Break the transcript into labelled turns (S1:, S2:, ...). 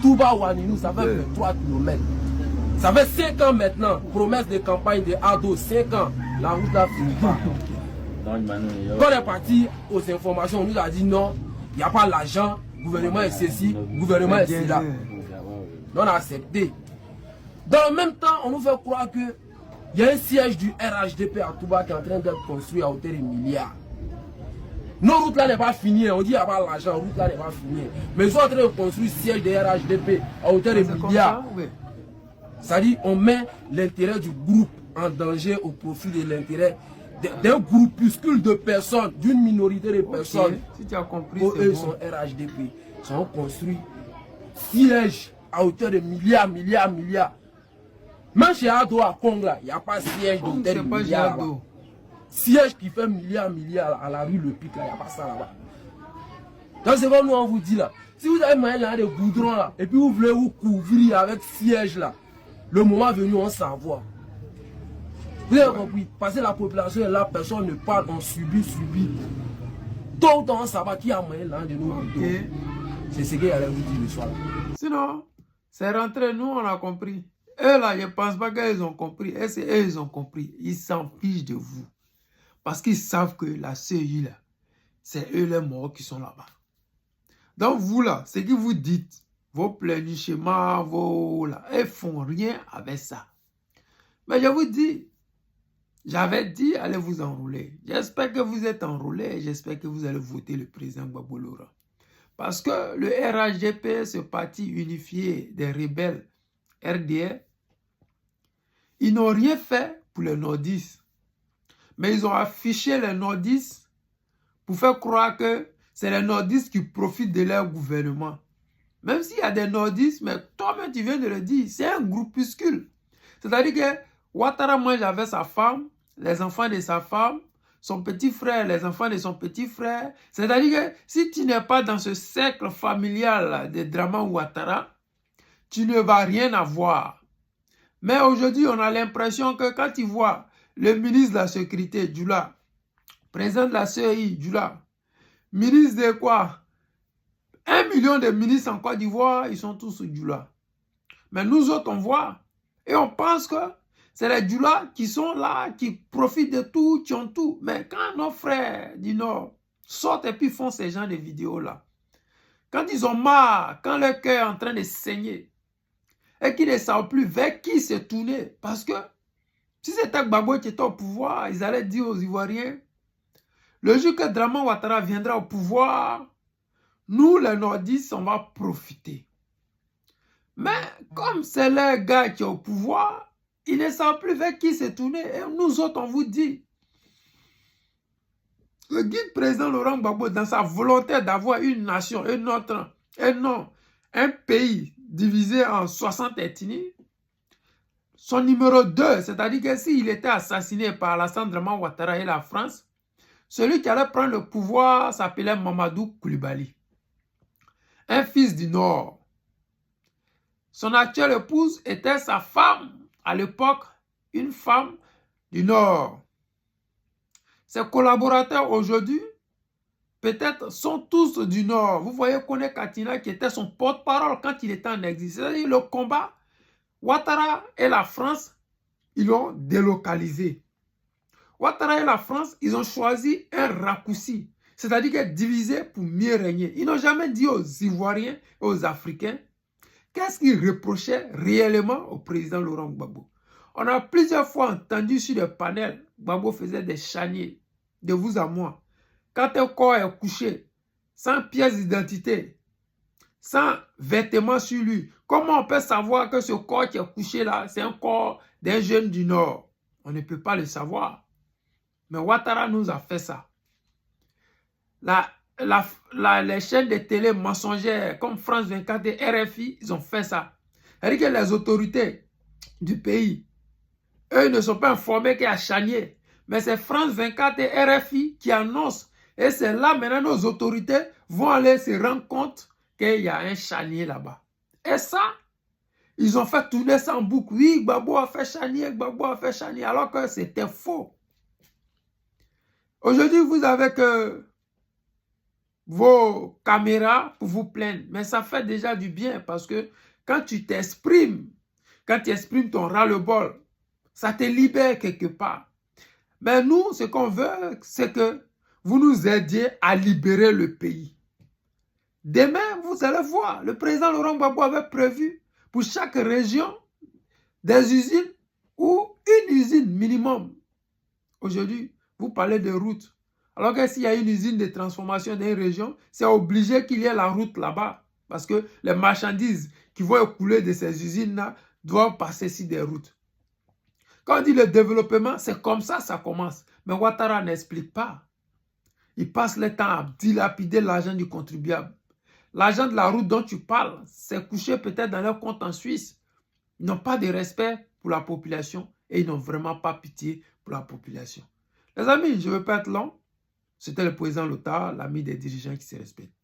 S1: Touba Waninou, ça fait 23 km. Ça fait 5 ans maintenant, promesse de campagne de Ado, 5 ans, la route là finit pas. Quand on est parti aux informations, on nous a dit non, il n'y a pas l'argent, le gouvernement est ceci, le gouvernement est cela. On a accepté. Dans le même temps, on nous fait croire qu'il y a un siège du RHDP à Touba qui est en train d'être construit à hauteur de milliards. Nos routes là n'est pas finies, on dit qu'il n'y a pas l'argent, la route là n'est pas finie. Mais ils sont en train de construire le siège du RHDP à hauteur de milliards. C'est-à-dire qu'on met l'intérêt du groupe en danger au profit de l'intérêt d'un groupuscule de personnes, d'une minorité de personnes.
S2: Si tu as compris,
S1: eux, ils sont RHDP. Ils ont construit siège à hauteur de milliards. Même chez Ado à Congo, il n'y a pas siège d'hôtel de milliards. Siège qui fait milliards à la rue Le Pic, il n'y a pas ça là-bas. Donc c'est comme nous on vous dit là. Si vous avez moyen là de goudron là, et puis vous voulez vous couvrir avec siège là, le moment venu on s'en va. Vous avez compris? Parce que la population est là, personne ne parle, on subit. Tôt ou tard on s'en va qui a moyen là de nous goudron. C'est ce qu'il allait vous dire le soir.
S2: Sinon, c'est rentré, nous on a compris. Eux là, je ne pense pas qu'ils ont compris. Et c'est eux, ils ont compris. Ils s'en fichent de vous. Parce qu'ils savent que la CEI là, c'est eux les morts qui sont là-bas. Donc vous là, ce que vous dites, vos planifiements, vos là, ils font rien avec ça. Mais je vous dis, j'avais dit, allez vous enrouler. J'espère que vous êtes enroulés et j'espère que vous allez voter le président Gbagbo Laurent. Parce que le RHDP, ce parti unifié des rebelles RDR, ils n'ont rien fait pour les nordistes. Mais ils ont affiché les nordistes pour faire croire que c'est les nordistes qui profitent de leur gouvernement. Même s'il y a des nordistes, mais toi-même tu viens de le dire, c'est un groupuscule. C'est-à-dire que Ouattara mange avec sa femme, les enfants de sa femme, son petit frère, les enfants de son petit frère. C'est-à-dire que si tu n'es pas dans ce cercle familial de Draman Ouattara, tu ne vas rien avoir. Mais aujourd'hui, on a l'impression que quand tu vois le ministre de la Sécurité, Djoula, président de la CEI, Djoula, ministre de quoi? 1 million de ministres en Côte d'Ivoire, ils sont tous Djoula. Mais nous autres, on voit et on pense que c'est les Djoula qui sont là, qui profitent de tout, qui ont tout. Mais quand nos frères du Nord sortent et puis font ces genres de vidéos-là, quand ils ont marre, quand leur cœur est en train de saigner, et qu'ils ne savent plus vers qui se tourner, parce que si c'était Gbagbo qui était au pouvoir, ils allaient dire aux Ivoiriens, le jour que Draman Ouattara viendra au pouvoir, nous les nordistes, on va profiter. Mais comme c'est le gars qui est au pouvoir, ils ne savent plus vers qui se tourner. Et nous autres, on vous dit, le guide président Laurent Gbagbo, dans sa volonté d'avoir une nation, un pays divisé en 60 ethnies, son numéro 2, c'est-à-dire que s'il était assassiné par Alassane Draman Ouattara et la France, celui qui allait prendre le pouvoir s'appelait Mamadou Koulibaly, un fils du Nord. Son actuelle épouse était sa femme, à l'époque, une femme du Nord. Ses collaborateurs aujourd'hui, peut-être, sont tous du Nord. Vous voyez Kone Katina qui était son porte-parole quand il était en exil. C'est-à-dire le combat, Ouattara et la France, ils l'ont délocalisé. Ouattara et la France, ils ont choisi un raccourci. C'est-à-dire que diviser pour mieux régner. Ils n'ont jamais dit aux Ivoiriens et aux Africains qu'est-ce qu'ils reprochaient réellement au président Laurent Gbagbo. On a plusieurs fois entendu sur des panels, Gbagbo faisait des chaniers, de vous à moi. Quand un corps est couché, sans pièce d'identité, sans vêtements sur lui, comment on peut savoir que ce corps qui est couché là, c'est un corps d'un jeune du Nord? On ne peut pas le savoir. Mais Ouattara nous a fait ça. Les chaînes de télé mensongères comme France 24 et RFI, ils ont fait ça. C'est-à-dire que les autorités du pays, eux ne sont pas informés qu'il y a Chanier. Mais c'est France 24 et RFI qui annoncent. Et c'est là maintenant nos autorités vont aller se rendre compte qu'il y a un Chanier là-bas. Et ça, ils ont fait tourner ça en boucle. Oui, Gbagbo a fait Chanier, Gbagbo a fait Chanier, alors que c'était faux. Aujourd'hui, vous avez que vos caméras pour vous plaindre. Mais ça fait déjà du bien parce que quand tu t'exprimes, quand tu exprimes ton ras-le-bol, ça te libère quelque part. Mais nous, ce qu'on veut, c'est que vous nous aidiez à libérer le pays. Demain, vous allez voir, le président Laurent Gbagbo avait prévu pour chaque région des usines ou une usine minimum. Aujourd'hui, vous parlez de routes. Alors que s'il y a une usine de transformation dans une région, c'est obligé qu'il y ait la route là-bas. Parce que les marchandises qui vont écouler de ces usines-là doivent passer sur des routes. Quand on dit le développement, c'est comme ça ça commence. Mais Ouattara n'explique pas. Il passe le temps à dilapider l'argent du contribuable. L'argent de la route dont tu parles, c'est couché peut-être dans leur compte en Suisse. Ils n'ont pas de respect pour la population et ils n'ont vraiment pas pitié pour la population. Les amis, je ne veux pas être long. C'était le président Lothar, l'ami des dirigeants qui se respectent.